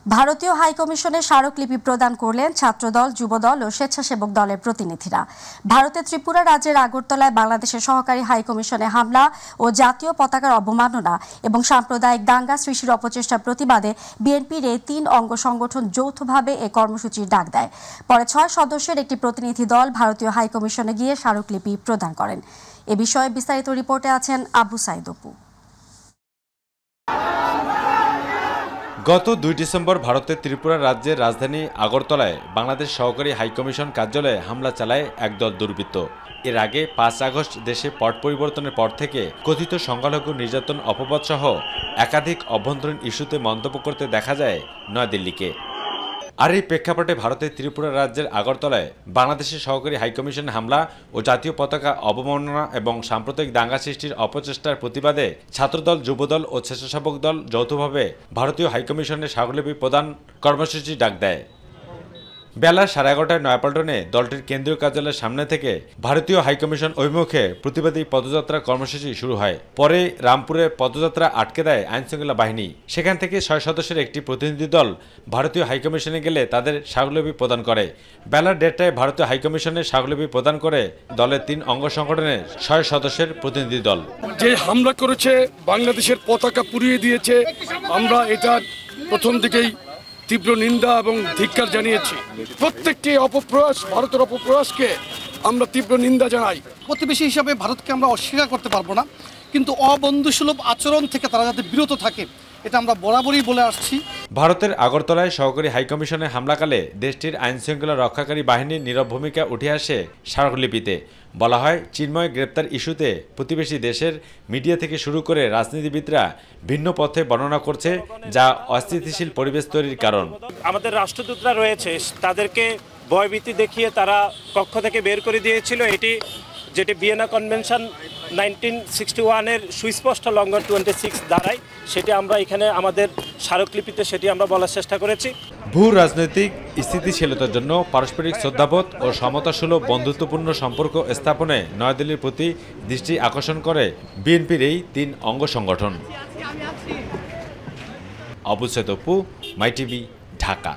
ভারতীয় হাইকমিশনে স্মারকলিপি প্রদান করলেন ছাত্রদল, যুবদল ও স্বেচ্ছাসেবক দলের প্রতিনিধিরা। ভারতের ত্রিপুরা রাজ্যের আগরতলায় বাংলাদেশের সহকারী হাইকমিশনে হামলা ও জাতীয় পতাকার অবমাননা এবং সাম্প্রদায়িক দাঙ্গা সৃষ্টির অপচেষ্টার প্রতিবাদে বিএনপির এই ৩ অঙ্গ সংগঠন যৌথভাবে এ কর্মসূচির ডাক দেয়। পরে ৬ সদস্যের একটি প্রতিনিধি দল ভারতীয় হাইকমিশনে গিয়ে স্মারকলিপি প্রদান করেন। এ বিষয়ে বিস্তারিত রিপোর্টে আছেন আবু সাইদ অপু। গত ২ ডিসেম্বর ভারতের ত্রিপুরা রাজ্যের রাজধানী আগরতলায় বাংলাদেশ সহকারী হাইকমিশন কার্যালয়ে হামলা চালায় একদল দুর্বৃত্ত। এর আগে ৫ আগস্ট দেশে পট পরিবর্তনের পর থেকে কথিত সংখ্যালঘু নির্যাতন, অপবাদ সহ একাধিক অভ্যন্তরীণ ইস্যুতে মন্তব্য করতে দেখা যায় নয়াদিল্লিকে। আর এই প্রেক্ষাপটে ভারতের ত্রিপুরা রাজ্যের আগরতলায় বাংলাদেশের সহকারী হাইকমিশনে হামলা ও জাতীয় পতাকা অবমাননা এবং সাম্প্রদায়িক দাঙ্গা সৃষ্টির অপচেষ্টার প্রতিবাদে ছাত্রদল, যুবদল ও স্বেচ্ছাসেবক দল যৌথভাবে ভারতীয় হাইকমিশনে স্মারকলিপি প্রদান কর্মসূচি ডাক দেয়। বেলা 11:30টায় নয়াপল্টনে দলটির কেন্দ্রীয় কার্যালয়ের সামনে থেকে ভারতীয় হাইকমিশন অভিমুখে প্রতিবাদী পদযাত্রা কর্মসূচি শুরু হয়। পরে রামপুরে পদযাত্রা আটকে দেয় আইনশৃঙ্খলা বাহিনী। সেখান থেকে ৬ সদস্যের একটি প্রতিনিধি দল ভারতীয় হাইকমিশনে গেলে তাদের স্মারকলিপি প্রদান করে। বেলা 1:30টায় ভারতীয় হাইকমিশনে স্মারকলিপি প্রদান করে দলের ৩ অঙ্গ সংগঠনের ৬ সদস্যের প্রতিনিধি দল। যে হামলা করেছে, বাংলাদেশের পতাকা পুড়িয়ে দিয়েছে, আমরা এটা প্রথম থেকেই তীব্র নিন্দা এবং ধিক্কার জানিয়েছি। প্রত্যেকটি অপপ্রয়াস, ভারতের অপপ্রয়াসকে আমরা তীব্র নিন্দা জানাই। প্রতিবেশী হিসাবে ভারতকে আমরা অস্বীকার করতে পারবো না, কিন্তু অবন্ধুসুলভ আচরণ থেকে তারা যাতে বিরত থাকে এটা আমরা বরাবরই বলে আসছি। ভারতের আগরতলায় সহকারী হাইকমিশনে হামলাকালে দেশটির আইনশৃঙ্খলা রক্ষাকারী বাহিনীর নীরব ভূমিকা উঠে আসে স্মারকলিপিতে। বলা হয়, চিন্ময় গ্রেপ্তার ইস্যুতে প্রতিবেশী দেশের মিডিয়া থেকে শুরু করে রাজনীতিবিদরা ভিন্ন পথে বর্ণনা করছে, যা অস্থিতিশীল পরিবেশ তৈরির কারণ। আমাদের রাষ্ট্রদূতরা রয়েছে, তাদেরকে ভয়ভীতি দেখিয়ে তারা কক্ষ থেকে বের করে দিয়েছিল। যেটি ভিয়েনা কনভেনশন 1961-এর সুস্পষ্ট লঙ্ঘন 26 দ্বারাই, সেটি আমরা এখানে আমাদের স্মারকলিপিতে সেটি আমরা বলার চেষ্টা করেছি। ভূ রাজনৈতিক স্থিতিশীলতার জন্য পারস্পরিক শ্রদ্ধাবোধ ও সমতাসুলভ বন্ধুত্বপূর্ণ সম্পর্ক স্থাপনে নয়াদিল্লির প্রতি দৃষ্টি আকর্ষণ করে বিএনপির এই ৩ অঙ্গ সংগঠন। আবু সাইদ অপু, মাই টিভি, ঢাকা।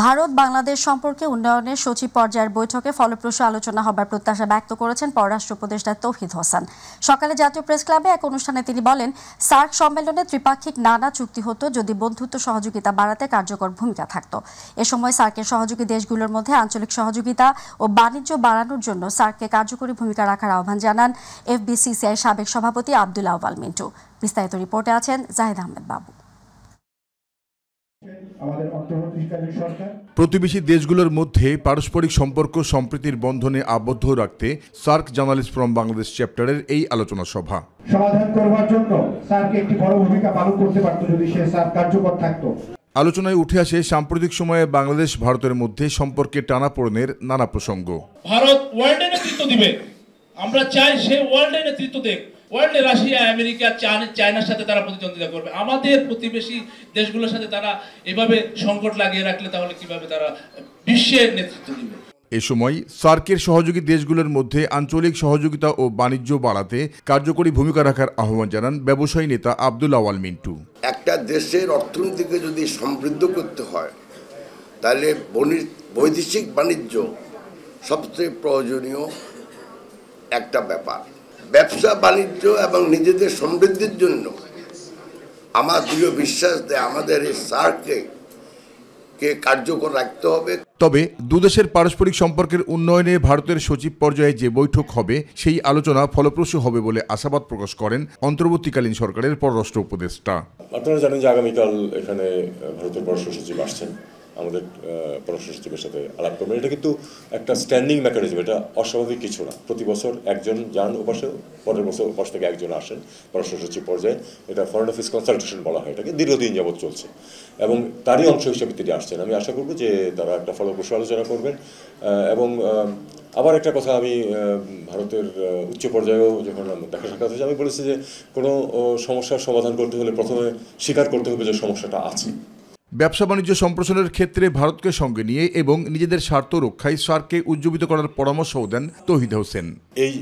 ভারত বাংলাদেশ সম্পর্কে উন্নয়নের সচিব পর্যায়ের বৈঠকে ফলপ্রসূ আলোচনা হবার প্রত্যাশা ব্যক্ত করেছেন পররাষ্ট্র উপদেষ্টা তৌহিদ হোসেন। সকালে জাতীয় প্রেস ক্লাবে এক অনুষ্ঠানে তিনি বলেন, সার্ক সম্মেলনে ত্রিপাক্ষিক নানা চুক্তি হতো যদি বন্ধুত্ব সহযোগিতা বাড়াতে কার্যকর ভূমিকা থাকত। এ সময় সার্কের সহযোগী দেশগুলোর মধ্যে আঞ্চলিক সহযোগিতা ও বাণিজ্য বাড়ানোর জন্য সার্ককে কার্যকরী ভূমিকা রাখার আহ্বান জানান এফবিসিসিআই সাবেক সভাপতি আব্দুল আউয়াল মিন্টু। বিস্তারিত রিপোর্টে আছেন জাহিদ আহমেদ বাবু। প্রতিবেশী দেশগুলোর মধ্যে পারস্পরিক সম্পর্ক সম্প্রীতির বন্ধনে আবদ্ধ রাখতে সার্ক জার্নালিস্ট ফ্রম বাংলাদেশ চ্যাপ্টারের এই আলোচনা সভা সমাধান করবার জন্য সার্ক একটি বড় ভূমিকা পালন করতে পারত যদি সে সার্ক কার্যকর থাকতো। আলোচনায় উঠে আসে সাম্প্রতিক সময়ে বাংলাদেশ ভারতের মধ্যে সম্পর্কে টানাপোড়েনের নানা প্রসঙ্গ। ভারত ওয়ার্ল্ডে নেতৃত্ব দিবে, আমরা চাই সে ওয়ার্ল্ডে নেতৃত্ব দেখ। ওয়ার্ল্ডে রাশিয়া, আমেরিকা, চায়নার সাথে তারা প্রতিদ্বন্দ্বিতা করবে। আমাদের প্রতিবেশী দেশগুলোর সাথে তারা এভাবে সংকট লাগিয়ে রাখলে তাহলে কিভাবে তারা বিশ্বের নেতৃত্ব দিবে? এ সময় সার্কের সহযোগী দেশগুলোর মধ্যে আঞ্চলিক সহযোগিতা ও বাণিজ্য বাড়াতে কার্যকরী ভূমিকা রাখার আহ্বান জানান ব্যবসায়ী নেতা আব্দুল আউয়াল মিন্টু। একটা দেশের অর্থনীতিকে যদি সমৃদ্ধ করতে হয় তাহলে বৈদেশিক বাণিজ্য সবচেয়ে প্রয়োজনীয় একটা ব্যাপার। ব্যবসা বাণিজ্য এবং নিজেদের সমৃদ্ধির জন্য আমার দৃঢ় বিশ্বাস দেয় আমাদের এই সার্ককে কার্যকর রাখতে হবে। তবে দুদেশের পারস্পরিক সম্পর্কের উন্নয়নে ভারতের সচিব পর্যায়ে যে বৈঠক হবে সেই আলোচনা ফলপ্রসূ হবে বলে আশাবাদ প্রকাশ করেন অন্তর্বর্তীকালীন সরকারের পররাষ্ট্র উপদেষ্টা। আপনারা জানেন যে আগামীকাল এখানে ভারতের পররাষ্ট্র সচিব আসছেন, আমাদের পররাষ্ট্র সচিবের সাথে আলাপ করবেন। এটা কিন্তু একটা স্ট্যান্ডিং মেকানিজম, এটা অস্বাভাবিক কিছু না। প্রতি বছর একজন যান ওপাশে, পরের বছর ওপাশ থেকে একজন আসেন পররাষ্ট্র সচিব পর্যায়ে। এটা ফরেন অফিস কনসালটেশন বলা হয় এটাকে, দীর্ঘদিন যাবৎ চলছে এবং তারই অংশ হিসেবে তিনি আসছেন। আমি আশা করব যে তারা একটা ফলপ্রসূ আলোচনা করবেন। এবং আবার একটা কথা, আমি ভারতের উচ্চ পর্যায়েও যখন দেখা সাক্ষাৎ হয়েছে আমি বলেছি যে কোনো সমস্যার সমাধান করতে হলে প্রথমে স্বীকার করতে হবে যে সমস্যাটা আছে। ব্যবসা বাণিজ্য সম্প্রসারণের ক্ষেত্রে ভারতকে সঙ্গে নিয়ে এবং নিজেদের স্বার্থ রক্ষায় সার্ককে উজ্জীবিত করার পরামর্শও দেন তৌহিদ হোসেন। এই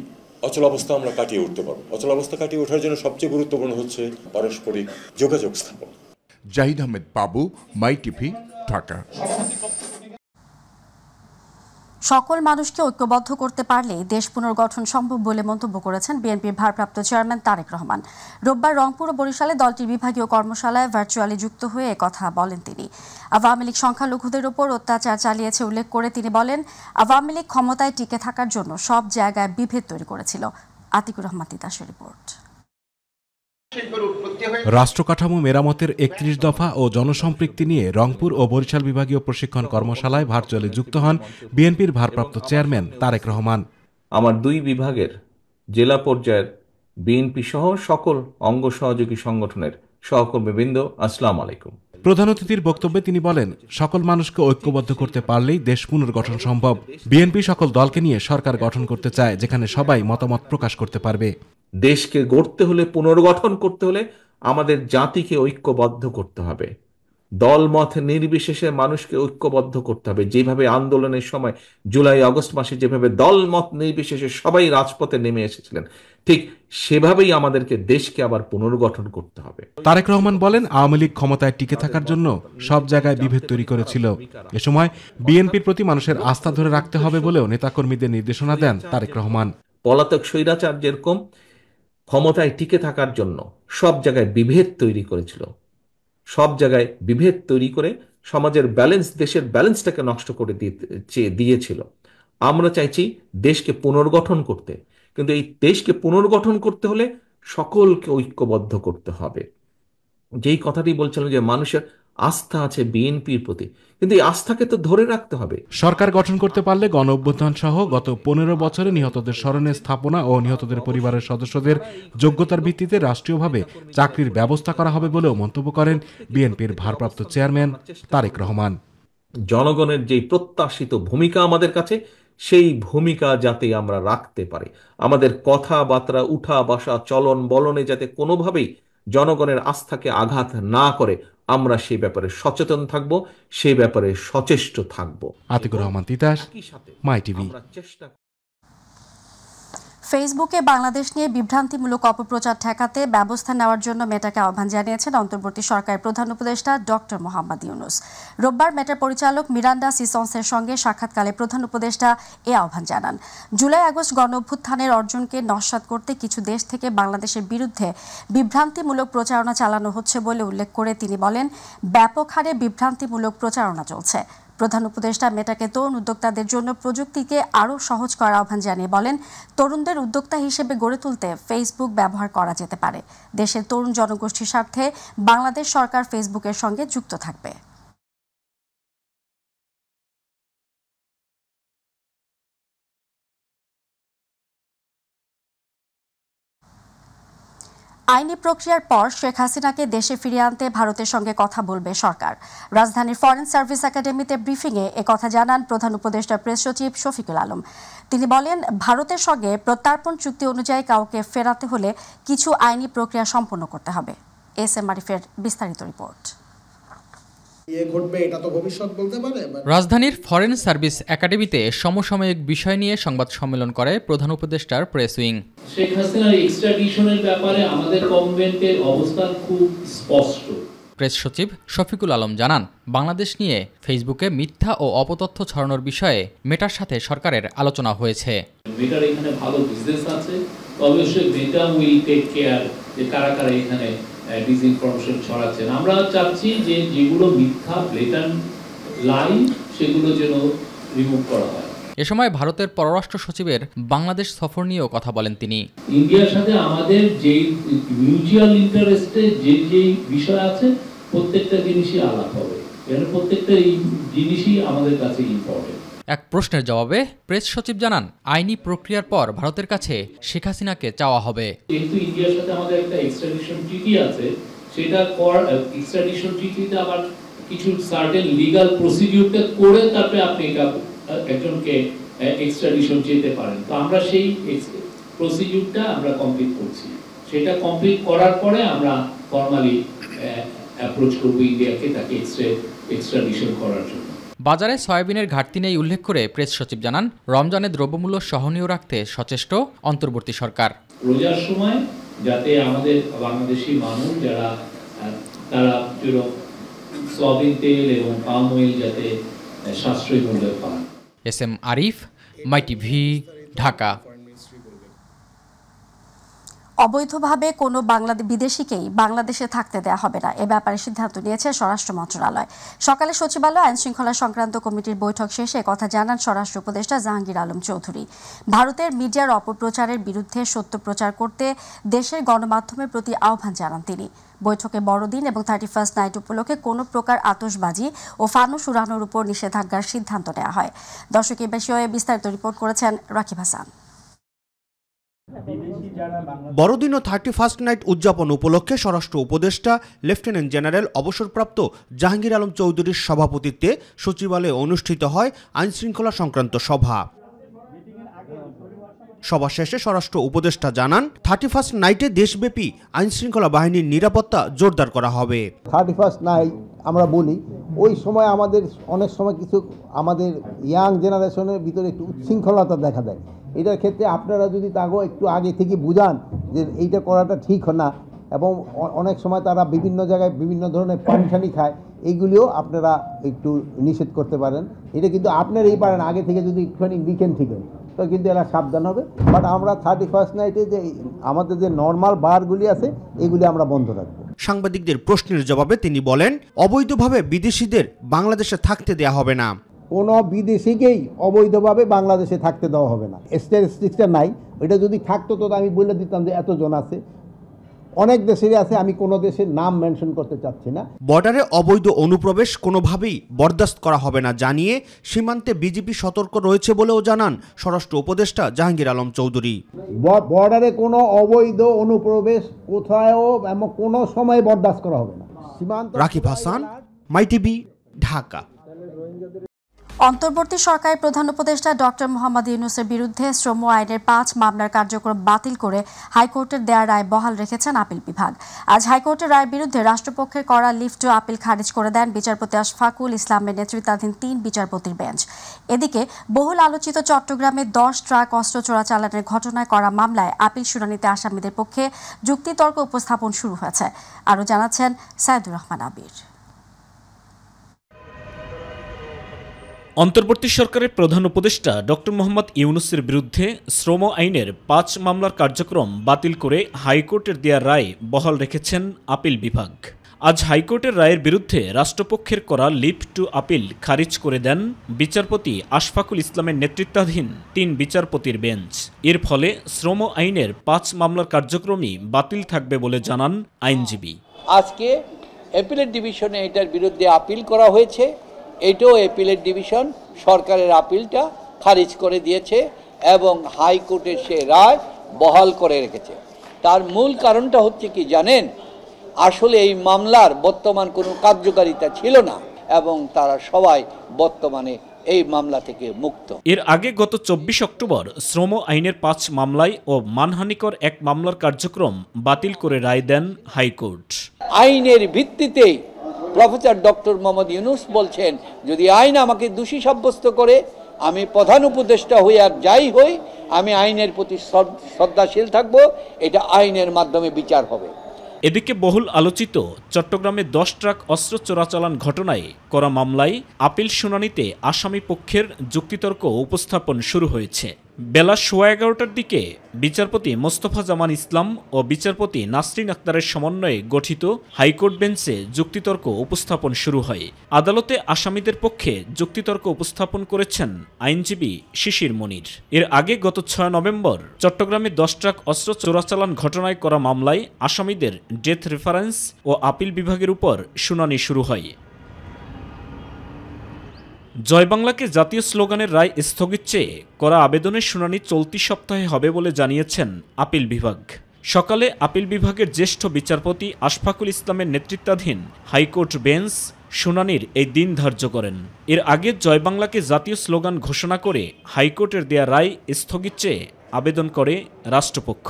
অচল অবস্থা আমরা কাটিয়ে উঠতে পারবো। অচল অবস্থা কাটিয়ে ওঠার জন্য সবচেয়ে গুরুত্বপূর্ণ হচ্ছে পারস্পরিক যোগাযোগ স্থাপন। জাহিদ আহমেদ বাবু, মাই টিভি, ঢাকা। সকল মানুষকে ঐক্যবদ্ধ করতে পারলে দেশ পুনর্গঠন সম্ভব বলে মন্তব্য করেছেন বিএনপির ভারপ্রাপ্ত চেয়ারম্যান তারেক রহমান। রোববার রংপুর ও বরিশালে দলটির বিভাগীয় কর্মশালায় ভার্চুয়ালি যুক্ত হয়ে একথা বলেন তিনি। আওয়ামী লীগ সংখ্যালঘুদের উপর অত্যাচার চালিয়েছে উল্লেখ করে তিনি বলেন, আওয়ামী লীগ ক্ষমতায় টিকে থাকার জন্য সব জায়গায় বিভেদ তৈরি করেছিল। আতিকুর রহমান তিতাসের রিপোর্ট। রাষ্ট্রকাঠামো মেরামতের ৩১ দফা ও জনসম্পৃক্তি নিয়ে রংপুর ও বরিশাল বিভাগীয় প্রশিক্ষণ কর্মশালায় ভার্চুয়ালি যুক্ত হন বিএনপির ভারপ্রাপ্ত চেয়ারম্যান তারেক রহমান। আমার দুই বিভাগের জেলা পর্যায়ের বিএনপি সহ সকল অঙ্গ সহযোগী সংগঠনের সহকর্মীবৃন্দ, আসসালামু আলাইকুম। প্রধান অতিথির বক্তব্যে তিনি বলেন, সকল মানুষকে ঐক্যবদ্ধ করতে পারলেই দেশ পুনর্গঠন সম্ভব। বিএনপি সকল দলকে নিয়ে সরকার গঠন করতে চায়, যেখানে সবাই মতামত প্রকাশ করতে পারবে। দেশকে গড়তে হলে, পুনর্গঠন করতে হলে আমাদের জাতিকে ঐক্যবদ্ধ করতে হবে। দলমত নির্বিশেষে মানুষকে ঐক্যবদ্ধ করতে হবে। যেভাবে আন্দোলনের সময় জুলাই আগস্ট মাসে যেভাবে দলমত নির্বিশেষে সবাই রাজপথে নেমে এসেছিলেন, ঠিক সেভাবেই আমাদেরকে দেশকে আবার পুনর্গঠন করতে হবে। তারেক রহমান বলেন, আওয়ামী লীগ ক্ষমতায় টিকে থাকার জন্য সব জায়গায় বিভেদ তৈরি করেছিল। এ সময় বিএনপির প্রতি মানুষের আস্থা ধরে রাখতে হবে বলেও নেতাকর্মীদের নির্দেশনা দেন তারেক রহমান। পলাতক স্বৈরাচার যেরকম ক্ষমতায় টিকে থাকার জন্য সব জায়গায় বিভেদ তৈরি করেছিল, সব জায়গায় বিভেদ তৈরি করে সমাজের ব্যালেন্স, দেশের ব্যালেন্সটাকে নষ্ট করে দিয়েছিল। আমরা চাইছি দেশকে পুনর্গঠন করতে, কিন্তু এই দেশকে পুনর্গঠন করতে হলে সকলকে ঐক্যবদ্ধ করতে হবে। যেই কথাটি বলছিলাম যে মানুষের আস্থা আছে বিএনপির প্রতি, কিন্তু এই আস্থাকে তো ধরে রাখতে হবে। সরকার গঠন করতে পারলে গণ অভ্যুত্থান সহ গত ১৫ বছরে নিহতদের স্মরণে স্থাপনা ও নিহতদের পরিবারের সদস্যদের যোগ্যতার ভিত্তিতে রাষ্ট্রীয়ভাবে চাকরির ব্যবস্থা করা হবে বলেও মন্তব্য করেন বিএনপির ভারপ্রাপ্ত চেয়ারম্যান তারেক রহমান। জনগণের যেই প্রত্যাশিত ভূমিকা আমাদের কাছে, সেই ভূমিকা যাতে আমরা রাখতে পারি, আমাদের কথাবার্তা, উঠা বসা, চলন বলনে যাতে কোনোভাবেই জনগণের আস্থাকে আঘাত না করে, আমরা সেই ব্যাপারে সচেতন থাকব, সেই ব্যাপারে সচেষ্ট থাকব। আতিকুর রহমান তিতাস, মাই টিভি। ফেসবুকে বাংলাদেশ নিয়ে বিভ্রান্তিমূলক অপপ্রচার ঠেকাতে ব্যবস্থা নেওয়ার জন্য মেটাকে আহ্বান জানিয়েছেন অন্তর্বর্তী সরকারের প্রধান উপদেষ্টা ডক্টর মোহাম্মদ ইউনূস। রোববার মেটার পরিচালক মিরান্ডা সিসন্সের সঙ্গে সাক্ষাৎকালে প্রধান উপদেষ্টা এ আহ্বান জানান। জুলাই আগস্ট গণ অভ্যুত্থানের অর্জনকে নস্যাৎ করতে কিছু দেশ থেকে বাংলাদেশের বিরুদ্ধে বিভ্রান্তিমূলক প্রচারণা চালানো হচ্ছে বলে উল্লেখ করে তিনি বলেন, ব্যাপক হারে বিভ্রান্তিমূলক প্রচারণা চলছে। প্রধান উপদেষ্টা মেটাকে তরুণ উদ্যোক্তাদের জন্য প্রযুক্তিকে আরও সহজ করার আহ্বান জানিয়ে বলেন, তরুণদের উদ্যোক্তা হিসেবে গড়ে তুলতে ফেসবুক ব্যবহার করা যেতে পারে। দেশের তরুণ জনগোষ্ঠীর স্বার্থে বাংলাদেশ সরকার ফেসবুকের সঙ্গে যুক্ত থাকবে। আইনি প্রক্রিয়ার পর শেখ হাসিনাকে দেশে ফিরিয়ে আনতে ভারতের সঙ্গে কথা বলবে সরকার। রাজধানীর ফরেন সার্ভিস একাডেমিতে ব্রিফিংয়ে একথা জানান প্রধান উপদেষ্টার প্রেস সচিব শফিকুল আলম। তিনি বলেন, ভারতের সঙ্গে প্রত্যর্পণ চুক্তি অনুযায়ী কাউকে ফেরাতে হলে কিছু আইনি প্রক্রিয়া সম্পন্ন করতে হবে। এস এম আরিফের বিস্তারিত রিপোর্ট। রাজধানীর ফরেন সার্ভিস একাডেমিতে সমসাময়িক বিষয় নিয়ে সংবাদ সম্মেলন করে প্রধান উপদেষ্টার প্রেস উইং। শেখ হাসিনার এক্সট্রাডিশনের ব্যাপারে আমাদের গভর্নমেন্টের অবস্থান খুব স্পষ্ট। প্রেস সচিব শফিকুল আলম জানান, বাংলাদেশ নিয়ে ফেসবুকে মিথ্যা ও অপতথ্য ছড়ানোর বিষয়ে মেটার সাথে সরকারের আলোচনা হয়েছে। মেটার এখানে ভালো বিজনেস আছে, অবশ্যই মেটা উইল টেক কেয়ার যে কারা কারা এখানে ডিসইনফরমেশন ছড়াচ্ছেন। আমরা চাচ্ছি যে যেগুলো মিথ্যা ব্লেটান্ট লাইন সেগুলো যেন রিমুভ করা হয়। এ সময় ভারতের পররাষ্ট্র সচিবের বাংলাদেশ সফর নিয়েও কথা বলেন তিনি। ইন্ডিয়ার সাথে আমাদের যে মিউচুয়াল ইন্টারেস্টে যে বিষয় আছে প্রত্যেকটা জিনিসই আলাপ হবে, এর প্রত্যেকটা জিনিসই আমাদের কাছে ইম্পর্টেন্ট। এক প্রশ্নের জবাবে প্রেস সচিব জানান, আইনি প্রক্রিয়ার পর ভারতের কাছে শেখ হাসিনাকে চাওয়া হবে। যেহেতু ইন্ডিয়ার সাথে আমাদের একটা এক্সট্রাডিশন ট্রিটি আছে, সেটা এক্সট্রাডিশন ট্রিটিতে আবার কিছু সার্টেন লিগাল প্রসিডিউরটা করে তারপরে আপনি একজনকে এক্সট্রাডিশন যেতে পারেন। তো আমরা সেই প্রসিডিউরটা আমরা কমপ্লিট করছি। সেটা কমপ্লিট করার পরে আমরা ফর্মালি অ্যাপ্রোচ করব ইন্ডিয়াকে তাকে এক্সট্রাডিশন করার জন্য। বাজারে সয়াবিনের ঘাটতি নেই উল্লেখ করে প্রেস সচিব জানান, রমজানে দ্রব্যমূল্য সহনীয় রাখতে সচেষ্ট অন্তর্বর্তী সরকার। রোজার সময় যাতে আমাদের বাংলাদেশি মানুষ যারা তারা সয়াবিন তেল এবং পাম অয়েল যাতে সাশ্রয়ী মূল্যে পান। এস.এম. আরিফ, মাইটিভি, ঢাকা। অবৈধভাবে কোনো বিদেশিকেই বাংলাদেশে থাকতে দেওয়া হবে না, এ ব্যাপারে সিদ্ধান্ত নিয়েছে স্বরাষ্ট্র মন্ত্রণালয়। সকালে সচিবালয় আইন শৃঙ্খলা সংক্রান্ত কমিটির বৈঠক শেষে কথা জানান স্বরাষ্ট্র উপদেষ্টা জাহাঙ্গীর আলম চৌধুরী। ভারতের মিডিয়ার অপপ্রচারের বিরুদ্ধে সত্য প্রচার করতে দেশের গণমাধ্যমের প্রতি আহ্বান জানান তিনি। বৈঠকে বড়দিন এবং 31st নাইট উপলক্ষে কোনো প্রকার আতশবাজি ও ফানুস উড়ানোর উপর নিষেধাজ্ঞার সিদ্ধান্ত নেওয়া হয়। দর্শক, এই বিষয়ে বিস্তারিত রিপোর্ট করেছেন রাকিব হাসান। বড়দিন ও 31st নাইট উদযাপন উপলক্ষে স্বরাষ্ট্র উপদেষ্টা লেফটেন্যান্ট জেনারেল অবসরপ্রাপ্ত জাহাঙ্গীর আলম চৌধুরীর সভাপতিত্বে সচিবালয়ে অনুষ্ঠিত হয় আইন শৃঙ্খলা সংক্রান্ত সভা। সভা শেষে স্বরাষ্ট্র উপদেষ্টা জানান 31st নাইটে দেশব্যাপী আইন শৃঙ্খলা বাহিনীর নিরাপত্তা জোরদার করা হবে। 31st নাইট আমরা বলি, ওই সময় আমাদের অনেক সময় কিছু আমাদের ইয়াং জেনারেশনের ভিতরে একটু উচ্ছৃঙ্খলতা দেখা দেয়। এটার ক্ষেত্রে আপনারা যদি তাকেও একটু আগে থেকে বুঝান যে এইটা করাটা ঠিক না, এবং অনেক সময় তারা বিভিন্ন জায়গায় বিভিন্ন ধরনের পানিশানি খায়, এইগুলিও আপনারা একটু নিষেধ করতে পারেন। এটা কিন্তু আপনারাই পারেন আগে থেকে যদি একটুখানি লিখেন ঠিকেন, তো কিন্তু এরা সাবধান হবে। বাট আমরা 31st নাইটে যে আমাদের যে নর্মাল বারগুলি আছে এগুলি আমরা বন্ধ রাখবো। সাংবাদিকদের প্রশ্নের জবাবে তিনি বলেন, অবৈধভাবে বিদেশিদের বাংলাদেশে থাকতে দেয়া হবে না। কোনো বিদেশিকেই অবৈধভাবে বাংলাদেশে থাকতে দেওয়া হবে না। স্ট্যাটিস্টিক্সটা নাই, এটা যদি থাকতো তো আমি বলে দিতাম যে এতজন আছে। অনেক দেশেরই আছে, আমি কোনো দেশের নাম মেনশন করতে চাচ্ছি না। বর্ডারে অবৈধ অনুপ্রবেশ কোনোভাবেই বরদাস্ত করা হবে না জানিয়ে সীমান্তে বিজেপি সতর্ক রয়েছে বলেও জানান স্বরাষ্ট্র উপদেষ্টা জাহাঙ্গীর আলম চৌধুরী। বর্ডারে কোনো অবৈধ অনুপ্রবেশ কোথাও এবং কোনো সময় বরদাস্ত করা হবে না। রাকিব হাসান, মাইটিভি, ঢাকা। অন্তর্বর্তী সরকারের প্রধান উপদেষ্টা ডক্টর মোহাম্মদ ইউনূসের বিরুদ্ধে শ্রম আইনের 5 মামলার কার্যক্রম বাতিল করে হাইকোর্টের দেয়া রায় বহাল রেখেছেন আপিল বিভাগ। আজ হাইকোর্টের রায়ের বিরুদ্ধে রাষ্ট্রপক্ষের করা লিভ টু আপিল খারিজ করে দেন বিচারপতি আশফাকুল ইসলামের নেতৃত্বাধীন 3 বিচারপতির বেঞ্চ। এদিকে বহুল আলোচিত চট্টগ্রামে 10 ট্রাক অস্ত্র চোরাচালানের ঘটনায় করা মামলায় আপিল শুনানিতে আসামিদের পক্ষে যুক্তিতর্ক উপস্থাপন শুরু হয়েছে। আরও জানাচ্ছেন সাইদুর রহমান আবির। অন্তর্বর্তী সরকারের প্রধান উপদেষ্টা ডক্টর মোহাম্মদ ইউনূসের বিরুদ্ধে শ্রম আইনের 5 মামলার কার্যক্রম বাতিল করে হাইকোর্টের দেয়া রায় বহাল রেখেছেন আপিল বিভাগ। আজ হাইকোর্টের রায়ের বিরুদ্ধে রাষ্ট্রপক্ষের করা লিভ টু আপিল খারিজ করে দেন বিচারপতি আশফাকুল ইসলামের নেতৃত্বাধীন 3 বিচারপতির বেঞ্চ। এর ফলে শ্রম আইনের 5 মামলার কার্যক্রমই বাতিল থাকবে বলে জানান আইনজীবী। আজকে অ্যাপিলেট ডিভিশনে এটার বিরুদ্ধে আপিল করা হয়েছে। এটাও অ্যাপিলেট ডিভিশন সরকারের আপিলটা খারিজ করে দিয়েছে এবং হাইকোর্টের সে রায় বহাল করে রেখেছে। তার মূল কারণটা হচ্ছে কি জানেন, আসলে এই মামলার বর্তমান কোনো কার্যকারিতা ছিল না এবং তারা সবাই বর্তমানে এই মামলা থেকে মুক্ত। এর আগে গত 24 অক্টোবর শ্রম আইনের 5 মামলায় ও মানহানিকর 1 মামলার কার্যক্রম বাতিল করে রায় দেন হাইকোর্ট। আইনের ভিত্তিতেই প্রফেসর ডক্টর মোহাম্মদ ইউনূস বলছেন, যদি আইন আমাকে দোষী সাব্যস্ত করে, আমি প্রধান উপদেষ্টা হই আর যাই হই, আমি আইনের প্রতি শ্রদ্ধাশীল থাকব, এটা আইনের মাধ্যমে বিচার হবে। এদিকে বহুল আলোচিত চট্টগ্রামে 10 ট্রাক অস্ত্র চোরাচালান ঘটনায় করা মামলায় আপিল শুনানিতে আসামি পক্ষের যুক্তিতর্ক উপস্থাপন শুরু হয়েছে। বেলা 11:15টার দিকে বিচারপতি মোস্তফা জামান ইসলাম ও বিচারপতি নাসরিন আক্তারের সমন্বয়ে গঠিত হাইকোর্ট বেঞ্চে যুক্তিতর্ক উপস্থাপন শুরু হয়। আদালতে আসামিদের পক্ষে যুক্তিতর্ক উপস্থাপন করেছেন আইনজীবী শিশির মনির। এর আগে গত 6 নভেম্বর চট্টগ্রামে 10 ট্রাক অস্ত্র চোরাচালান ঘটনায় করা মামলায় আসামিদের ডেথ রেফারেন্স ও আপিল বিভাগের উপর শুনানি শুরু হয়। জয় বাংলাকে জাতীয় স্লোগানের রায় স্থগিত চেয়ে করা আবেদনের শুনানি চলতি সপ্তাহে হবে বলে জানিয়েছেন আপিল বিভাগ। সকালে আপিল বিভাগের জ্যেষ্ঠ বিচারপতি আশফাকুল ইসলামের নেতৃত্বাধীন হাইকোর্ট বেঞ্চ শুনানির এই দিন ধার্য করেন। এর আগে জয় বাংলাকে জাতীয় স্লোগান ঘোষণা করে হাইকোর্টের দেয়া রায় স্থগিত চেয়ে আবেদন করে রাষ্ট্রপক্ষ।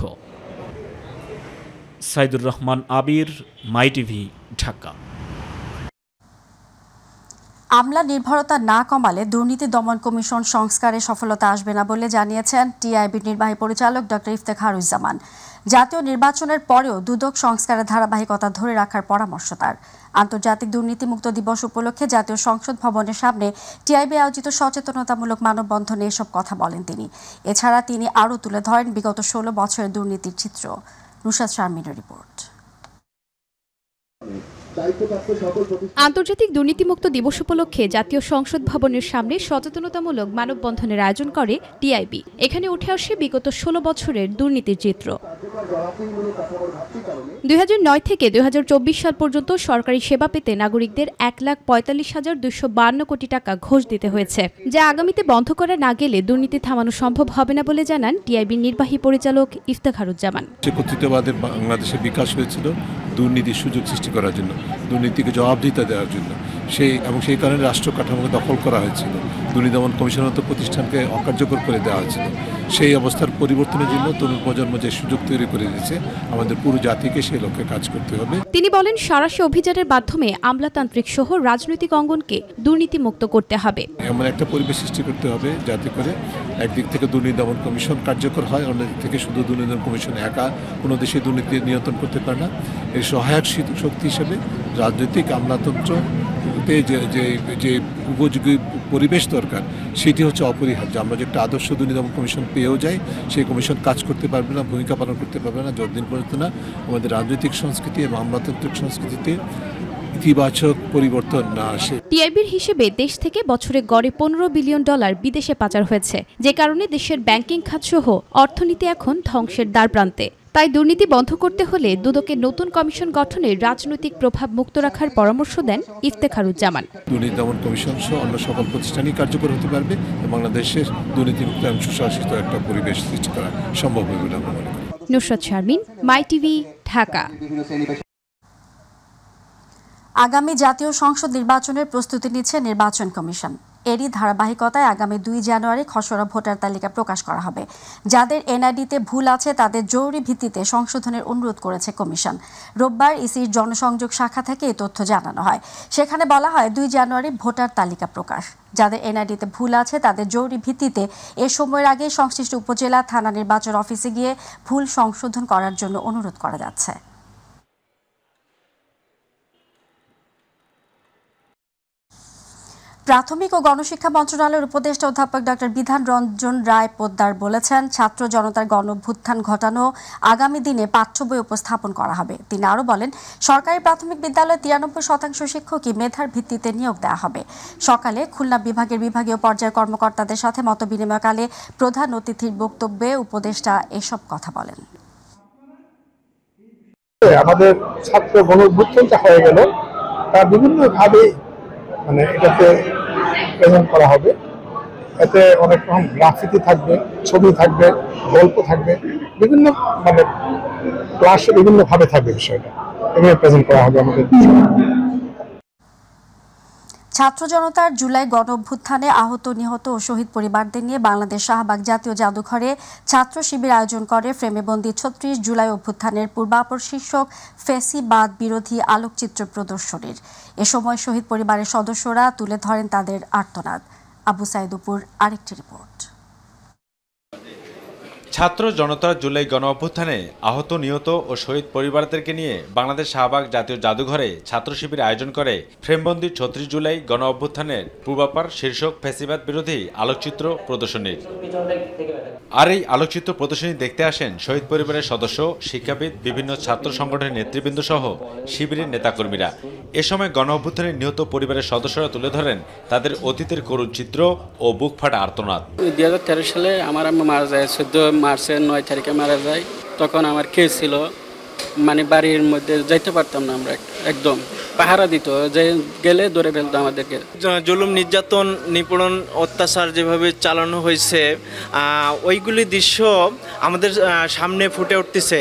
সাইদুর রহমান আবির, মাইটিভি, ঢাকা। আমলা নির্ভরতা না কমালে দুর্নীতি দমন কমিশন সংস্কারে সফলতা আসবে না বলে জানিয়েছেন টিআইবির নির্বাহী পরিচালক ডক্টর ইফতেখারুজ্জামান। জাতীয় নির্বাচনের পরেও দুদক সংস্কারের ধারাবাহিকতা ধরে রাখার পরামর্শ তার। আন্তর্জাতিক দুর্নীতিমুক্ত দিবস উপলক্ষে জাতীয় সংসদ ভবনের সামনে টিআইবি আয়োজিত সচেতনতামূলক মানববন্ধনে এসব কথা বলেন তিনি। এছাড়া তিনি আরও তুলে ধরেন বিগত 16 বছরের দুর্নীতির চিত্র। নুসরাত শারমিনের রিপোর্ট। আন্তর্জাতিক দুর্নীতিমুক্ত দিবস উপলক্ষে জাতীয় সংসদ ভবনের সামনে সচেতনতামূলক মানববন্ধনের আয়োজন করে টিআইবি। এখানে উঠে আসে বিগত 16 বছরের দুর্নীতির চিত্র। 2009 থেকে 2024 সাল পর্যন্ত সরকারি সেবা পেতে নাগরিকদের 1,45,252 কোটি টাকা ঘোষ দিতে হয়েছে, যা আগামীতে বন্ধ করা না গেলে দুর্নীতি থামানো সম্ভব হবে না বলে জানান টিআইবির নির্বাহী পরিচালক ইফতেখারুজ্জামান। কর্তৃত্ববাদের বাংলাদেশের বিকাশ হয়েছিল দুর্নীতির সুযোগ সৃষ্টি করার জন্য, দুর্নীতিকে জবাবদিহিতা দেওয়ার জন্য। সেই কারণে রাষ্ট্র কাঠামোকে দখল করা হয়েছিল, দুর্নীতি দমন কমিশনের মতো প্রতিষ্ঠানকে অকার্যকর করে দেওয়া হয়েছিল। সেই অবস্থার পরিবর্তনের জন্য তরুণ প্রজন্ম যে সুযোগ তৈরি করে দিয়েছে, আমাদের পুরো জাতিকে সেই লক্ষ্যে কাজ করতে হবে। তিনি বলেন, সাঁড়াশি অভিযানের মাধ্যমে আমলাতান্ত্রিক সহ রাজনৈতিক অঙ্গনকে দুর্নীতিমুক্ত করতে হবে। এমন একটা পরিবেশ সৃষ্টি করতে হবে যাতে করে একদিক থেকে দুর্নীতি দমন কমিশন কার্যকর হয়, অন্যদিক থেকে শুধু দুর্নীতি দমন কমিশন একা কোনো দেশে দুর্নীতি নিয়ন্ত্রণ করতে পারে না। এই সহায়ক শক্তি হিসেবে রাজনৈতিক আমলাতন্ত্রতে যে উপযোগী পরিবেশ দরকার, সেটি হচ্ছে অপরিহার্য। আমরা যে একটা আদর্শ দুর্নীতি দমন কমিশন পেয়েও যাই, সেই কমিশন কাজ করতে পারবে না, ভূমিকা পালন করতে পারবে না যতদিন পর্যন্ত না আমাদের রাজনৈতিক সংস্কৃতি এবং আমলাতান্ত্রিক সংস্কৃতিতে ইতিবাচক পরিবর্তন না আসে। টিআইবির হিসেবে দেশ থেকে বছরে গড়ে $15 বিলিয়ন বিদেশে পাচার হয়েছে, যে কারণে দেশের ব্যাংকিং খাত সহ অর্থনীতি এখন ধ্বংসের দ্বারপ্রান্তে। তাই দুর্নীতি বন্ধ করতে হলে দুদকের নতুন কমিশন গঠনে রাজনৈতিক প্রভাব মুক্ত রাখার পরামর্শ দেন ইফতেখারুজ্জামান। দুর্নীতি দমন কমিশন সহ অন্য সকল প্রতিষ্ঠানই কার্যকর হতে পারবে, বাংলাদেশের দুর্নীতিমুক্ত এবং সুশাসিত একটা পরিবেশ সৃষ্টি করা সম্ভব হবে বলে আমরা মনে করি। নুসরাত শারমিন, মাই টিভি, ঢাকা। আগামী জাতীয় সংসদ নির্বাচনের প্রস্তুতি নিচ্ছে নির্বাচন কমিশন। এরই ধারাবাহিকতায় আগামী 2 জানুয়ারি খসড়া ভোটার তালিকা প্রকাশ করা হবে। যাদের এনআইডিতে ভুল আছে তাদের জরুরি ভিত্তিতে সংশোধনের অনুরোধ করেছে কমিশন। রোববার ইসির জনসংযোগ শাখা থেকে এই তথ্য জানানো হয়। সেখানে বলা হয় 2 জানুয়ারি ভোটার তালিকা প্রকাশ। যাদের এনআইডিতে ভুল আছে তাদের জরুরি ভিত্তিতে এ সময়ের আগে সংশ্লিষ্ট উপজেলা থানা নির্বাচন অফিসে গিয়ে ভুল সংশোধন করার জন্য অনুরোধ করা যাচ্ছে। প্রাথমিক ও গণশিক্ষা মন্ত্রণালয়ের উপদেষ্টা অধ্যাপক ডক্টর বিধান রঞ্জন রায় পোদ্দার বলেছেন, ছাত্র জনতার গণঅভ্যুত্থান ঘটানো আগামী দিনে পাঠ্য বই উপস্থাপন করা হবে। তিনি আরও বলেন, সরকারি প্রাথমিক বিদ্যালয়ে 93% শিক্ষকই মেধার ভিত্তিতে নিয়োগ দেওয়া হবে। সকালে খুলনা বিভাগের বিভাগীয় পর্যায়ের কর্মকর্তাদের সাথে মতবিনিময়কালে প্রধান অতিথির বক্তব্যে উপদেষ্টা এসব কথা বলেন। আমাদের ছাত্র গণঅভ্যুত্থানটা হয়ে গেল, তা বিভিন্নভাবে এটাতে প্রেজেন্ট করা হবে। এতে অনেক রকম গ্রাফিতি থাকবে, ছবি থাকবে, গল্প থাকবে, বিভিন্ন ক্লাসে বিভিন্নভাবে থাকবে বিষয়টা, এভাবে প্রেজেন্ট করা হবে আমাদের। ছাত্র জনতার জুলাই গণঅভ্যুত্থানে আহত, নিহত ও শহীদ পরিবারদের নিয়ে বাংলাদেশ শাহবাগ জাতীয় জাদুঘরে ছাত্র শিবির আয়োজন করে ফ্রেমেবন্দি 36 জুলাই অভ্যুত্থানের পূর্বাপর শীর্ষক ফ্যাসিবাদ বিরোধী আলোকচিত্র প্রদর্শনীর। এ সময় শহীদ পরিবারের সদস্যরা তুলে ধরেন তাদের আর্তনাদ। আবু সাইদুপুর আরেকটি রিপোর্ট। ছাত্র জনতার জুলাই গণ অভ্যুত্থানে আহত, নিহত ও শহীদ পরিবারদেরকে নিয়ে বাংলাদেশ শাহবাগ জাতীয় জাদুঘরে ছাত্র শিবির আয়োজন করে ফ্রেমবন্দি 36 জুলাই গণ অভ্যুত্থানের পূর্বাপার শীর্ষক ফ্যাসিবাদ বিরোধী আলোকচিত্র প্রদর্শনীর। আর এই আলোকচিত্র প্রদর্শনী দেখতে আসেন শহীদ পরিবারের সদস্য, শিক্ষাবিদ, বিভিন্ন ছাত্র সংগঠনের নেতৃবৃন্দ সহ শিবিরের নেতাকর্মীরা। এ সময় গণ অভ্যুত্থানের নিহত পরিবারের সদস্যরা তুলে ধরেন তাদের অতীতের করুণ চিত্র ও বুক ফাটা আর্তনাদ। 2013 সালে আমার আম্মা মারা যায়, 14 মার্চের 9 তারিখে মারা যায়। তখন আমার কেস ছিল, বাড়ির মধ্যে যাইতে পারতাম না, আমরা একদম পাহারা দিত, যে গেলে ধরে ফেলতো আমাদেরকে। জুলুম, নির্যাতন, নিপীড়ন, অত্যাচার যেভাবে চালানো হয়েছে, ওইগুলি দৃশ্য আমাদের সামনে ফুটে উঠতেছে।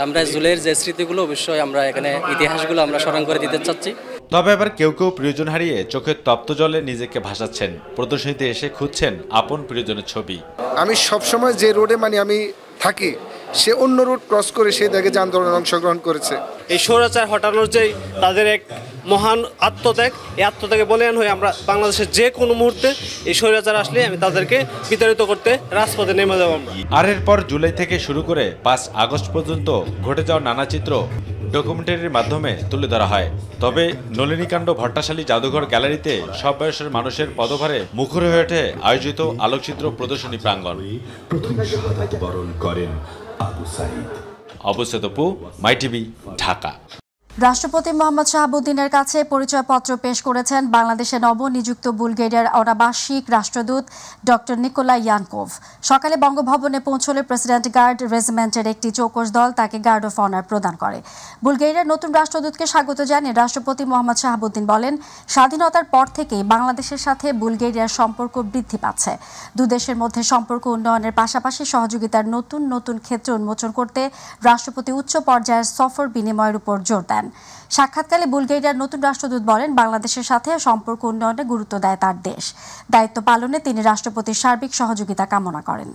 আমরা জুলাইয়ের যে স্মৃতিগুলো অবশ্যই আমরা এখানে ইতিহাসগুলো আমরা স্মরণ করে দিতে চাচ্ছি। তবে আবার কেউ কেউ প্রিয়জন হারিয়ে চোখের তপ্ত জলে নিজেকে ভাসাচ্ছেন, প্রদর্শনীতে এসে খুঁজছেন আপন প্রিয়জনের ছবি। আমি সবসময় যে রোডে আমি থাকি, সে অন্য রুট ক্রস করে সেই দেখে যে আন্দোলনে অংশগ্রহণ করেছে। এই স্বৈরাচার হটানোর যে তাদের এক মহান আত্মত্যাগ, এই আত্মত্যাগে বলিয়ান হয়ে আমরা বাংলাদেশের যে কোনো মুহূর্তে এই স্বৈরাচার আসলে আমি তাদেরকে বিতাড়িত করতে রাজপথে নেমে যাব। আর এরপর জুলাই থেকে শুরু করে 5 আগস্ট পর্যন্ত ঘটে যাওয়া নানা চিত্র ডকুমেন্টারির মাধ্যমে তুলে ধরা হয়। তবে নলিনীকাণ্ড ভট্টাশালী জাদুঘর গ্যালারিতে সব বয়সের মানুষের পদভারে মুখর হয়ে ওঠে আয়োজিত আলোকচিত্র প্রদর্শনী প্রাঙ্গণ। অবস্থিত মাই টিভি, ঢাকা। রাষ্ট্রপতি মোহাম্মদ শাহাবুদ্দিনের কাছে পরিচয়পত্র পেশ করেছেন বাংলাদেশে নবনিযুক্ত বুলগেরিয়ার অনাবাসিক রাষ্ট্রদূত ডক্টর নিকোলাই ইয়ানকোভ। সকালে বঙ্গভবনে পৌঁছলে প্রেসিডেন্ট গার্ড রেজিমেন্টের একটি চৌকস দল তাকে গার্ড অফ অনার প্রদান করে। বুলগেরিয়ার নতুন রাষ্ট্রদূতকে স্বাগত জানিয়ে রাষ্ট্রপতি মোহাম্মদ শাহাবুদ্দিন বলেন, স্বাধীনতার পর থেকেই বাংলাদেশের সাথে বুলগেরিয়ার সম্পর্ক বৃদ্ধি পাচ্ছে। দুদেশের মধ্যে সম্পর্ক উন্নয়নের পাশাপাশি সহযোগিতার নতুন নতুন ক্ষেত্র উন্মোচন করতে রাষ্ট্রপতি উচ্চ পর্যায়ের সফর বিনিময়ের উপর জোর দেন। সাক্ষাৎকালে বুলগেরিয়ার নতুন রাষ্ট্রদূত বলেন, বাংলাদেশের সাথে সম্পর্ক উন্নয়নে গুরুত্ব দেয় তার দেশ। দায়িত্ব পালনে তিনি রাষ্ট্রপতির সার্বিক সহযোগিতা কামনা করেন।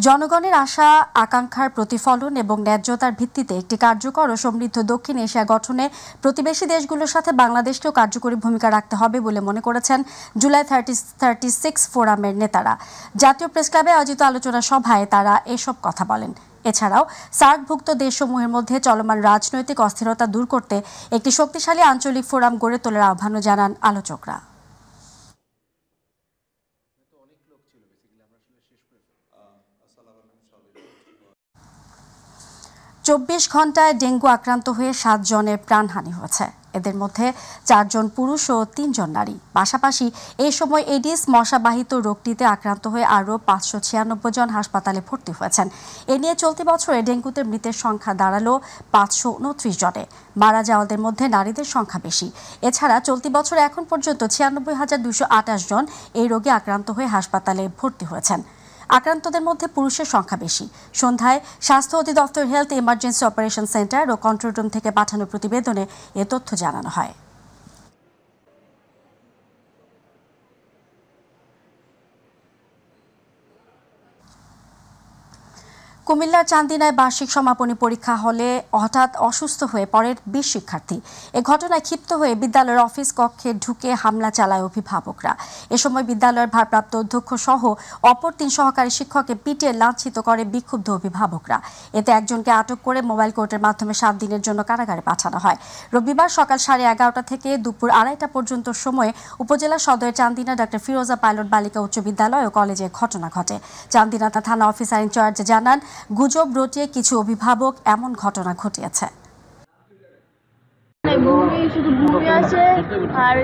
জনগণের আশা আকাঙ্ক্ষার প্রতিফলন এবং ন্যায্যতার ভিত্তিতে একটি কার্যকর ও সমৃদ্ধ দক্ষিণ এশিয়া গঠনে প্রতিবেশী দেশগুলোর সাথে বাংলাদেশকেও কার্যকরী ভূমিকা রাখতে হবে বলে মনে করেছেন জুলাই 36 ফোরামের নেতারা। জাতীয় প্রেসক্লাবে আয়োজিত আলোচনা সভায় তারা এসব কথা বলেন। এছাড়াও সার্কভুক্ত দেশসমূহের মধ্যে চলমান রাজনৈতিক অস্থিরতা দূর করতে একটি শক্তিশালী আঞ্চলিক ফোরাম গড়ে তোলার আহ্বানও জানান আলোচকরা। 24 ঘন্টায় ডেঙ্গু আক্রান্ত হয়ে 7 জনের প্রাণহানি হয়েছে। এদের মধ্যে 4 জন পুরুষ ও 3 জন নারী। পাশাপাশি এই সময় এডিস মশাবাহিত রোগটিতে আক্রান্ত হয়ে আরও 596 জন হাসপাতালে ভর্তি হয়েছেন। এ নিয়ে চলতি বছরে ডেঙ্গুতে মৃতের সংখ্যা দাঁড়ালো 529 জনে। মারা যাওয়াদের মধ্যে নারীদের সংখ্যা বেশি। এছাড়া চলতি বছরে এখন পর্যন্ত 96,228 জন এই রোগে আক্রান্ত হয়ে হাসপাতালে ভর্তি হয়েছেন। আক্রান্তদের মধ্যে পুরুষের সংখ্যা বেশি। সন্ধ্যায় স্বাস্থ্য অধিদপ্তর হেলথ ইমার্জেন্সি অপারেশন সেন্টার ও কন্ট্রোল রুম থেকে পাঠানো প্রতিবেদনে এ তথ্য জানানো হয়। কুমিল্লার চান্দিনায় বার্ষিক সমাপনী পরীক্ষা হলে হঠাৎ অসুস্থ হয়ে পড়েন 20 শিক্ষার্থী। এ ঘটনায় ক্ষিপ্ত হয়ে বিদ্যালয়ের অফিস কক্ষে ঢুকে হামলা চালায় অভিভাবকরা। এ সময় বিদ্যালয়ের ভারপ্রাপ্ত অধ্যক্ষ সহ অপর 3 সহকারী শিক্ষককে পিটিয়ে লাঞ্ছিত করে বিক্ষুব্ধ অভিভাবকরা। এতে একজনকে আটক করে মোবাইল কোর্টের মাধ্যমে 7 দিনের জন্য কারাগারে পাঠানো হয়। রবিবার সকাল 11:30 থেকে দুপুর 2:30 পর্যন্ত সময়ে উপজেলা সদরের চান্দিনা ডক্টর ফিরোজা পাইলট বালিকা উচ্চ বিদ্যালয় ও কলেজে ঘটনা ঘটে। চান্দিনা থানা অফিসার ইনচার্জ জানান, গুজব রটিয়ে কিছু অভিভাবক এমন ঘটনা ঘটিয়েছে। শুধু ঘুমিয়ে আসে আর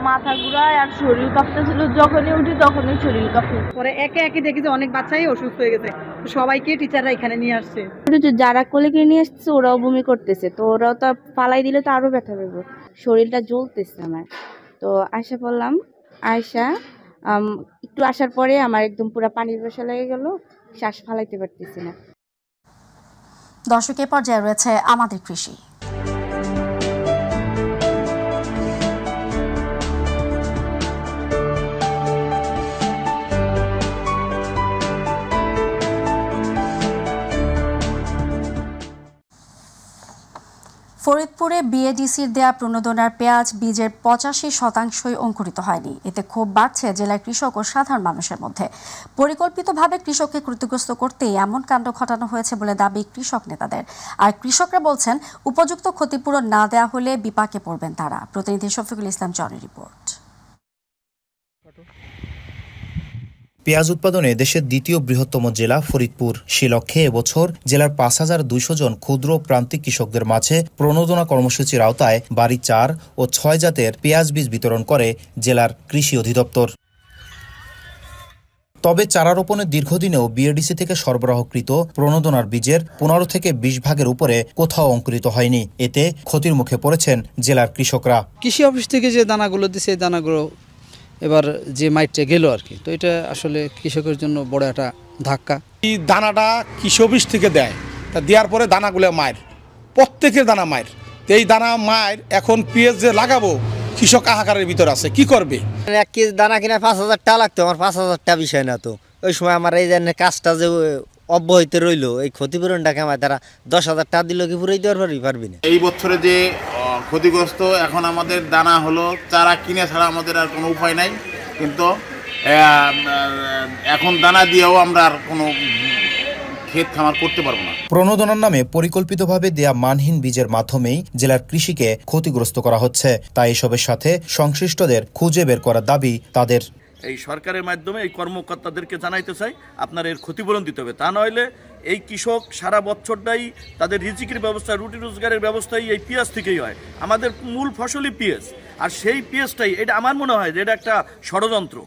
মাথা ঘুরায় আর শরীর কাঁপতেছিল, যখনই উঠি তখনই শরীর কাঁপে। পরে একে একে দেখি যে অনেক বাচ্চাই অসুস্থ হয়ে গেছে, সবাইকে টিচাররা এখানে নিয়ে আসছে। যারা কোলেকে নিয়ে আসছে ওরাও বমি করতেছে, তো ওরাও তো ফালাই দিলে তো আরো ব্যথা পাবো, শরীরটা জ্বলতেছে আমার। তো আশা পড়লাম, আয়সা একটু আসার পরে আমার একদম পুরো পানির বসা লেগে গেল, শ্বাস ফালাইতে পারতেছি না। দর্শকের পর্যায়ে রয়েছে আমাদের কৃষি। ফরিদপুরে বিএডিসির দেয়া প্রণোদনার পেঁয়াজ বীজের 85% অঙ্কুরিত হয়নি। এতে ক্ষোভ বাড়ছে জেলার কৃষক ও সাধারণ মানুষের মধ্যে। পরিকল্পিতভাবে কৃষককে ক্ষতিগ্রস্ত করতে এমন কাণ্ড ঘটানো হয়েছে বলে দাবি কৃষক নেতাদের। আর কৃষকরা বলছেন, উপযুক্ত ক্ষতিপূরণ না দেওয়া হলে বিপাকে পড়বেন তারা। প্রতিনিধি শফিকুল ইসলাম জনের রিপোর্ট। পেঁয়াজ উৎপাদনে দেশের দ্বিতীয় বৃহত্তম জেলা ফরিদপুর। সে লক্ষ্যে এবছর জেলার 5,200 জন ক্ষুদ্র প্রান্তিক কৃষকদের মাঝে প্রণোদনা কর্মসূচির আওতায় বাড়ি 4 ও 6 জাতের পেঁয়াজ বীজ বিতরণ করে জেলার কৃষি অধিদপ্তর। তবে চারা রোপণের দীর্ঘদিনেও বিএডিসি থেকে সরবরাহকৃত প্রণোদনার বীজের 15 থেকে 20 ভাগের উপরে কোথাও অঙ্কুরিত হয়নি। এতে ক্ষতির মুখে পড়েছেন জেলার কৃষকরা। কৃষি অফিস থেকে যে দানাগুলো দিচ্ছে, এই দানাগুলো এবার যে মাইটে গেল আর কি, তো এটা আসলে কৃষকের জন্য বড় একটা ধাক্কা। এই দানাটা কৃষি অফিস থেকে দেয়, তা দেওয়ার পরে দানাগুলো মায়ের, প্রত্যেকের দানা মায়ের। এই দানা মায়ের এখন পেঁয়াজ যে লাগাবো, কৃষক হাহাকারের ভিতর আছে, কি করবে? 1 কেজি দানা কিনা 5,000 টাকা লাগতো, আমার 5,000 টাকা বিষয় না তো। ওই সময় আমার এই কাজটা যে অব্যাহত রইল, এই ক্ষতিপূরণটাকে আমার তারা 10,000 টাকা দিল কি পুরোই দেওয়ার পারবি না। এই বছরে যে ক্ষতিগ্রস্ত, এখন আমাদের দানা হলো চারা কিনে ছাড়া আমাদের আর কোনো উপায় নাই, কিন্তু এখন দানা দিয়েও আমরা আর কোনো ক্ষেত খামার করতে পারবো না। প্রণোদনার নামে পরিকল্পিতভাবে দেয়া মানহীন বীজের মাধ্যমেই জেলার কৃষিকে ক্ষতিগ্রস্ত করা হচ্ছে, তাই এসবের সাথে সংশ্লিষ্টদের খুঁজে বের করার দাবি তাদের। এই সরকারের মাধ্যমে এই কর্মকর্তাদেরকে জানাইতে চাই, আপনার এর ক্ষতিপূরণ দিতে হবে, তা নইলে এই কৃষক সারা বছরটাই তাদের রিজিকের ব্যবস্থা, রুটি রোজগারের ব্যবস্থাই এই পেঁয়াজ থেকেই হয়। আমাদের মূল ফসলই পেঁয়াজ, আর সেই পেঁয়াজটাই, এটা আমার মনে হয় যে এটা একটা ষড়যন্ত্র,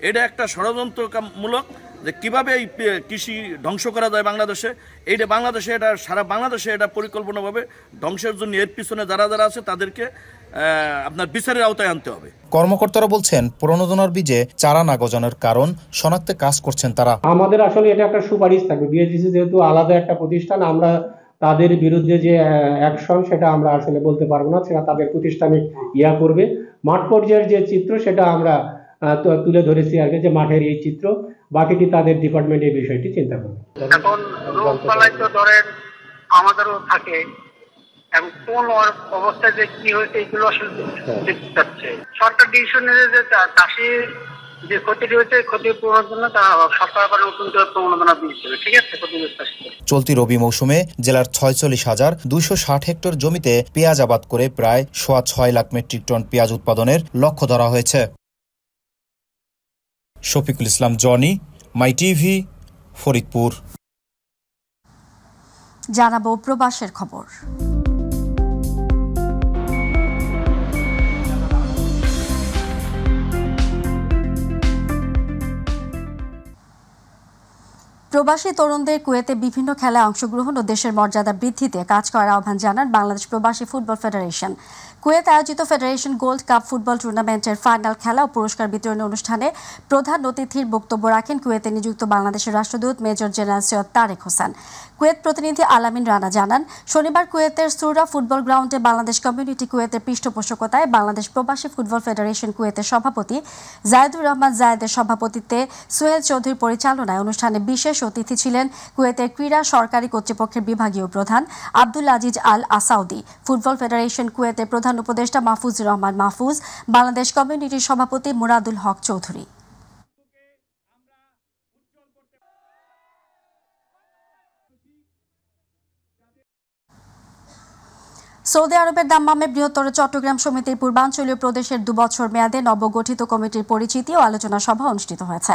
এটা একটা ষড়যন্ত্রমূলক যে কীভাবে এই কৃষি ধ্বংস করা যায় বাংলাদেশে। এইটা বাংলাদেশে, এটা সারা বাংলাদেশে এটা পরিকল্পনাভাবে ধ্বংসের জন্য এর পিছনে যারা যারা আছে তাদেরকে আপনার বিচারের আওতায় আনতে হবে। কর্মকর্তারা বলছেন, প্রণোদনার বীজে চারা না গজানোর কারণ শনাক্তে কাজ করছেন তারা। আমাদের আসলে এটা একটা সুপারিশ থাকবে, বিএসডিসি যেহেতু আলাদা একটা প্রতিষ্ঠান, আমরা তাদের বিরুদ্ধে যে অ্যাকশন সেটা আমরা আসলে বলতে পারবো না, সেটা তাদের প্রতিষ্ঠানিক করবে। মাঠ পর্যায়ের যে চিত্র সেটা আমরা তুলে ধরেছি আর কি, যে মাঠের এই চিত্র, বাকিটি তাদের ডিপার্টমেন্ট এই বিষয়টি চিন্তা করবে। এখন রোগবালাই তো ধরেন আমাদেরও থাকে, এবং কোন অবস্থায় যে কি হয়েছে এগুলো আসলে দেখতে চাচ্ছে। সরকার ডিসিশন নিয়ে যে চাষি যে ক্ষতিটি হয়েছে, ক্ষতিপূরণের জন্য সরকার আবার নতুন করে প্রণোদনা দিয়েছে, ঠিক আছে। চলতি রবি মৌসুমে জেলার 46,260 হেক্টর জমিতে পেঁয়াজ আবাদ করে প্রায় 6.5 লাখ মেট্রিক টন পেঁয়াজ উৎপাদনের লক্ষ্য ধরা হয়েছে। শফিকুল ইসলাম জনি, মাই টিভি, ফরিদপুর। জানাবো প্রবাসের খবর। প্রবাসী তরুণদের কুয়েতে বিভিন্ন খেলায় অংশগ্রহণ ও দেশের মর্যাদা বৃদ্ধিতে কাজ করার আহ্বান জানান বাংলাদেশ প্রবাসী ফুটবল ফেডারেশন। কুয়েতে আয়োজিত ফেডারেশন গোল্ড কাপ ফুটবল টুর্নামেন্টের ফাইনাল খেলা ও পুরস্কার বিতরণী অনুষ্ঠানে প্রধান অতিথির বক্তব্য রাখেন কুয়েতে নিযুক্ত বাংলাদেশের রাষ্ট্রদূত major general Syed Tarek Hossain. Kuwait প্রতিনিধি আলামিন রানা জানান, শনিবার কুয়েতের সুরা ফুটবল গ্রাউন্ডে বাংলাদেশ কমিউনিটি কুয়েতের পৃষ্ঠপোষকতায় বাংলাদেশ প্রবাসী ফুটবল ফেডারেশন কুয়েতের সভাপতি জায়েদুর রহমান জায়েদের সভাপতিত্বে সোহেল চৌধুরীর পরিচালনায় অনুষ্ঠানে বিশেষ অতিথি ছিলেন কুয়েতের ক্রীড়া সরকারি কর্তৃপক্ষের বিভাগীয় প্রধান আব্দুল আজিজ আল আসাউদি, ফুটবল ফেডারেশন কুয়েতের প্রধান উপদেষ্টা মাহফুজুর রহমান মাহফুজ, বাংলাদেশ কমিউনিটির সভাপতি মুরাদুল হক চৌধুরী। সৌদি আরবের দাম্মামে বৃহত্তর চট্টগ্রাম সমিতির পূর্বাঞ্চলীয় প্রদেশের 2 বছর মেয়াদে নবগঠিত কমিটির পরিচিতি ও আলোচনা সভা অনুষ্ঠিত হয়েছে।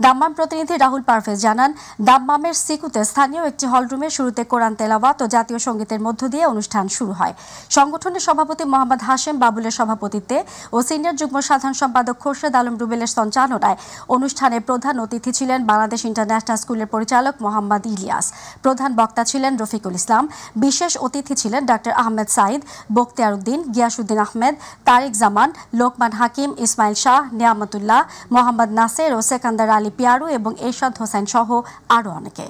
দাম্মাম প্রতিনিধি রাহুল পারভেজ জানান, দাম্মামের সিকুতে স্থানীয় একটি হলরুমে শুরুতে কোরআন তেলাওয়াত ও জাতীয় সঙ্গীতের মধ্য দিয়ে অনুষ্ঠান শুরু হয়। সংগঠনের সভাপতি মোহাম্মদ হাশেম বাবুলের সভাপতিত্বে ও সিনিয়র যুগ্ম সাধারণ সম্পাদক খোরশেদ আলম রুবেলের সঞ্চালনায় অনুষ্ঠানে প্রধান অতিথি ছিলেন বাংলাদেশ ইন্টারন্যাশনাল স্কুলের পরিচালক মোহাম্মদ ইলিয়াস। প্রধান বক্তা ছিলেন রফিকুল ইসলাম। বিশেষ অতিথি ছিলেন ডাক্তার আহমেদ সাইদ, বখতিয়ার উদ্দিন, গিয়াসউদ্দিন আহমেদ, তারিক জামান, লোকমান হাকিম, ইসমাইল শাহ, নিয়ামতুল্লাহ, মোহাম্মদ নাসের ও সেকান্দার আলী পিয়ারু এবং এরশাদ হোসেন সহ আরও অনেকে।